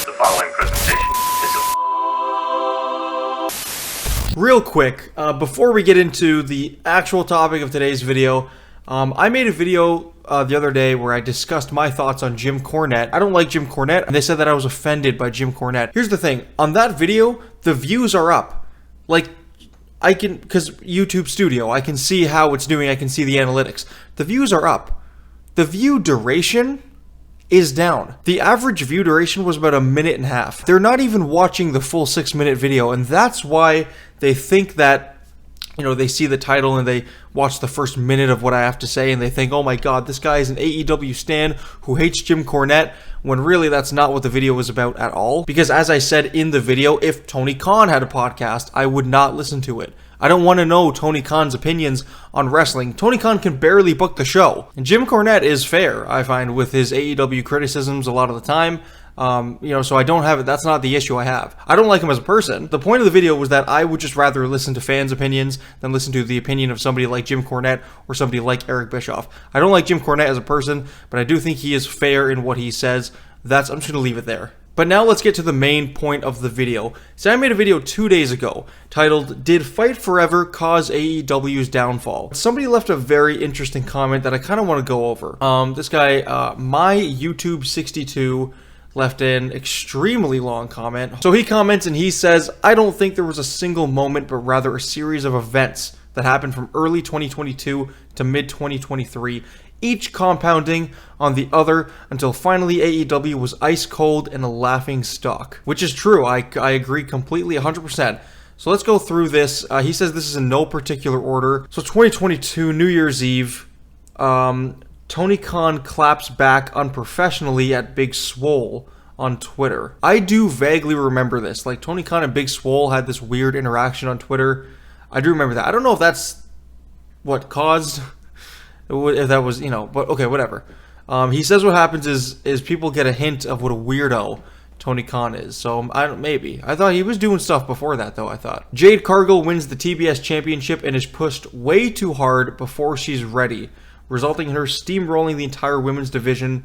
The following presentation is Real quick, before we get into the actual topic of today's video, I made a video the other day where I discussed my thoughts on Jim Cornette. I don't like Jim Cornette, and they said that I was offended by Jim Cornette. Here's the thing, on that video, the views are up. Like, because YouTube Studio, I can see how it's doing, I can see the analytics. The views are up. The view duration is down. The average view duration was about 1.5 minutes. They're not even watching the full 6-minute video, and that's why they think that, you know, they see the title and they watch the first minute of what I have to say and they think, oh my god, this guy is an AEW stan who hates Jim Cornette, when really that's not what the video was about at all. Because as I said in the video, if Tony Khan had a podcast, I would not listen to it. I don't want to know Tony Khan's opinions on wrestling. Tony Khan can barely book the show. And Jim Cornette is fair, I find, with his AEW criticisms a lot of the time. So I don't have it. That's not the issue I have. I don't like him as a person. The point of the video was that I would just rather listen to fans' opinions than listen to the opinion of somebody like Jim Cornette or somebody like Eric Bischoff. I don't like Jim Cornette as a person, but I do think he is fair in what he says. I'm just going to leave it there. But now let's get to the main point of the video. So I made a video 2 days ago titled, Did Fight Forever Cause AEW's Downfall? Somebody left a very interesting comment that I kind of want to go over. This guy, my YouTube 62, left an extremely long comment. So he comments and he says, I don't think there was a single moment, but rather a series of events that happened from early 2022 to mid 2023, each compounding on the other until finally AEW was ice cold and a laughing stock. Which is true, I agree completely 100%. So let's go through this. He says this is in no particular order. So 2022, New Year's Eve, Tony Khan claps back unprofessionally at Big Swole on Twitter. I do vaguely remember this. Like, Tony Khan and Big Swole had this weird interaction on Twitter. I do remember that. I don't know if that's what caused, if that was, but okay, whatever. He says what happens is people get a hint of what a weirdo Tony Khan is. So, maybe. I thought he was doing stuff before that, though, I thought. Jade Cargill wins the TBS Championship and is pushed way too hard before she's ready, resulting in her steamrolling the entire women's division.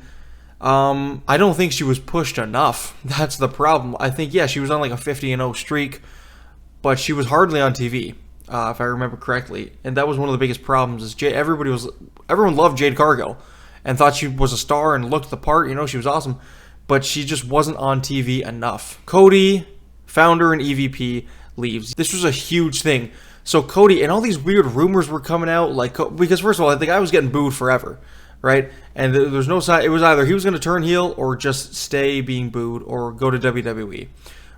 I don't think she was pushed enough. That's the problem. I think, yeah, she was on like a 50-0 streak, but she was hardly on TV, if I remember correctly. And that was one of the biggest problems. Is everyone loved Jade Cargill and thought she was a star and looked the part. She was awesome, but she just wasn't on TV enough. Cody, founder and EVP, leaves. This was a huge thing. So Cody, and all these weird rumors were coming out, because first of all, the guy was getting booed forever, right? And there's no sign. It was either he was going to turn heel or just stay being booed or go to WWE,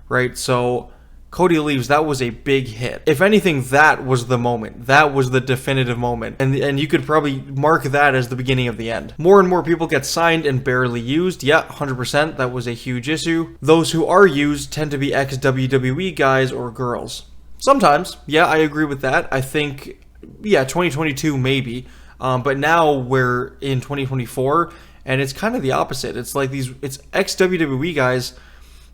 right? So Cody leaves. That was a big hit. If anything, that was the moment. That was the definitive moment. And you could probably mark that as the beginning of the end. More and more people get signed and barely used. Yeah, 100%. That was a huge issue. Those who are used tend to be ex-WWE guys or girls. Sometimes, yeah, I agree with that. I think, yeah, 2022 maybe, but now we're in 2024, and it's kind of the opposite. It's like it's ex-WWE guys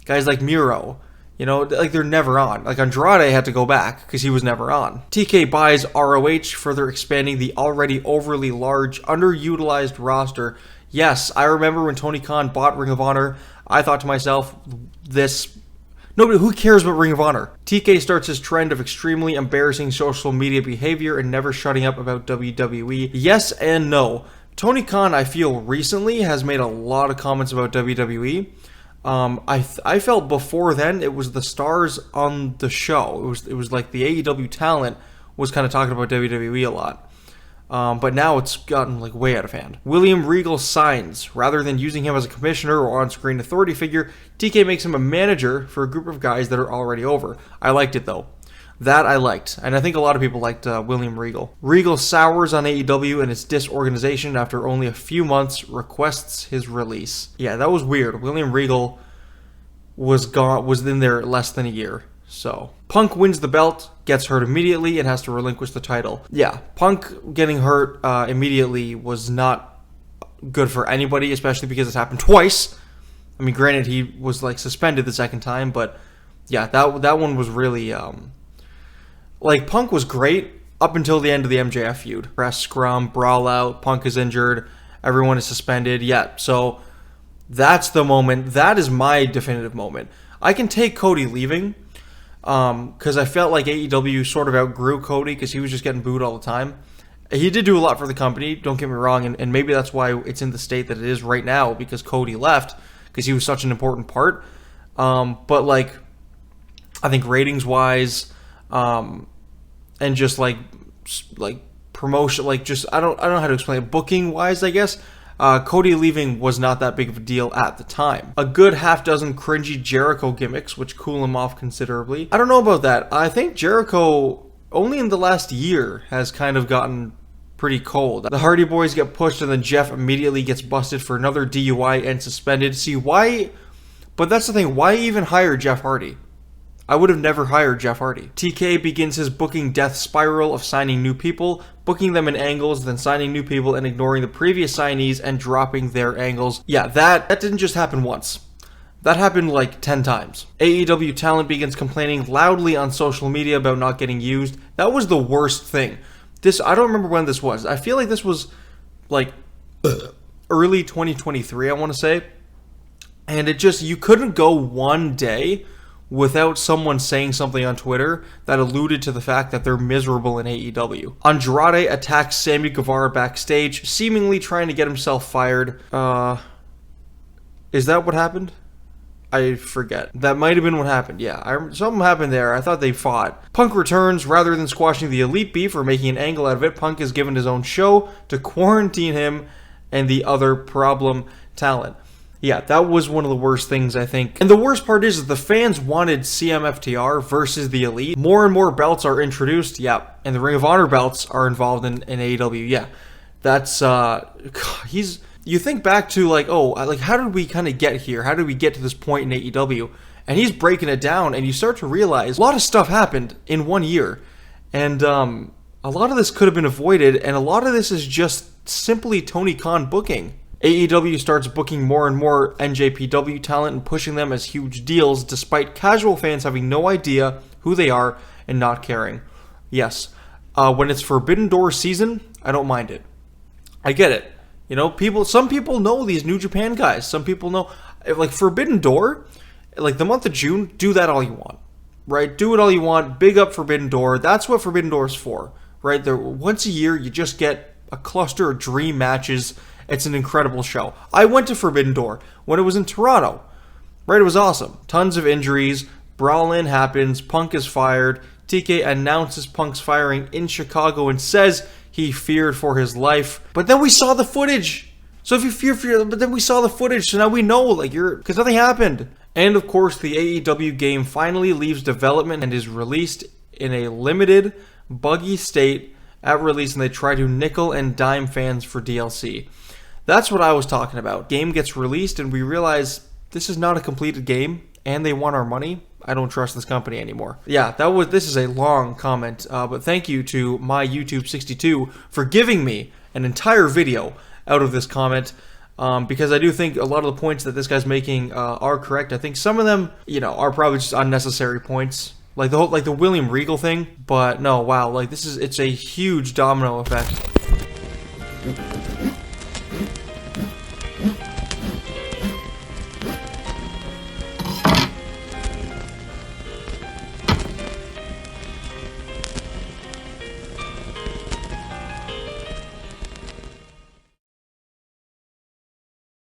like Miro, like they're never on. Like Andrade had to go back because he was never on. TK buys ROH, further expanding the already overly large, underutilized roster. Yes, I remember when Tony Khan bought Ring of Honor, I thought to myself, nobody, who cares about Ring of Honor? TK starts his trend of extremely embarrassing social media behavior and never shutting up about WWE. Yes and no. Tony Khan, I feel, recently has made a lot of comments about WWE. I felt before then it was the stars on the show. It was like the AEW talent was kind of talking about WWE a lot. But now it's gotten like way out of hand. William Regal signs. Rather than using him as a commissioner or on-screen authority figure, TK makes him a manager for a group of guys that are already over. I liked it though. That I liked. And I think a lot of people liked William Regal. Regal sours on AEW and its disorganization after only a few months, requests his release. Yeah, that was weird. William Regal was in there less than a year. So, Punk wins the belt, gets hurt immediately, and has to relinquish the title. Yeah, Punk getting hurt immediately was not good for anybody, especially because it's happened twice. I mean, granted, he was like suspended the second time, but yeah, that one was really Punk was great up until the end of the MJF feud. Press scrum, brawl out, Punk is injured, everyone is suspended. Yeah, so That's the moment. That is my definitive moment. I can take Cody leaving, because I felt like AEW sort of outgrew Cody because he was just getting booed all the time. He did do a lot for the company, don't get me wrong, and maybe that's why it's in the state that it is right now, because Cody left, because he was such an important part. But like, I think ratings-wise, and just like promotion, like just I don't know how to explain it. Booking-wise, I guess. Cody leaving was not that big of a deal at the time. A good half dozen cringy Jericho gimmicks, which cool him off considerably. I don't know about that. I think Jericho, only in the last year, has kind of gotten pretty cold. The Hardy Boys get pushed, and then Jeff immediately gets busted for another DUI and suspended. See, why? But that's the thing. Why even hire Jeff Hardy? I would have never hired Jeff Hardy. TK begins his booking death spiral of signing new people, booking them in angles, then signing new people and ignoring the previous signees and dropping their angles. Yeah, that didn't just happen once. That happened like 10 times. AEW talent begins complaining loudly on social media about not getting used. That was the worst thing. I don't remember when this was. I feel like this was like early 2023, I want to say. And you couldn't go one day without someone saying something on Twitter that alluded to the fact that they're miserable in AEW. Andrade attacks Sammy Guevara backstage, seemingly trying to get himself fired. Is that what happened? I forget. That might have been what happened, yeah. Something happened there. I thought they fought. Punk returns. Rather than squashing the Elite beef or making an angle out of it, Punk is given his own show to quarantine him and the other problem talent. Yeah, that was one of the worst things, I think. And the worst part is the fans wanted CMFTR versus the Elite. More and more belts are introduced, yeah. And the Ring of Honor belts are involved in AEW, yeah. That's, you think back to like, how did we kind of get here? How did we get to this point in AEW? And he's breaking it down, and you start to realize a lot of stuff happened in 1 year. And a lot of this could have been avoided, and a lot of this is just simply Tony Khan booking. AEW starts booking more and more NJPW talent and pushing them as huge deals, despite casual fans having no idea who they are and not caring. Yes, when it's Forbidden Door season, I don't mind it. I get it. You know, some people know these New Japan guys. Some people know, like Forbidden Door, like the month of June, do that all you want, right? Do it all you want. Big up Forbidden Door. That's what Forbidden Door is for, right? Once a year, you just get a cluster of dream matches. It's an incredible show. I went to Forbidden Door when it was in Toronto. Right, it was awesome. Tons of injuries. Brawl-in happens. Punk is fired. TK announces Punk's firing in Chicago and says he feared for his life. But then we saw the footage. So if you fear, but then we saw the footage. So now we know, because nothing happened. And of course, the AEW game finally leaves development and is released in a limited, buggy state at release, and they try to nickel and dime fans for DLC. That's what I was talking about. Game gets released and we realize this is not a completed game and they want our money. I don't trust this company anymore. Yeah, this is a long comment, but thank you to my YouTube 62 for giving me an entire video out of this comment, because I do think a lot of the points that this guy's making are correct. I think some of them, are probably just unnecessary points. Like the William Regal thing, but no, wow, it's a huge domino effect.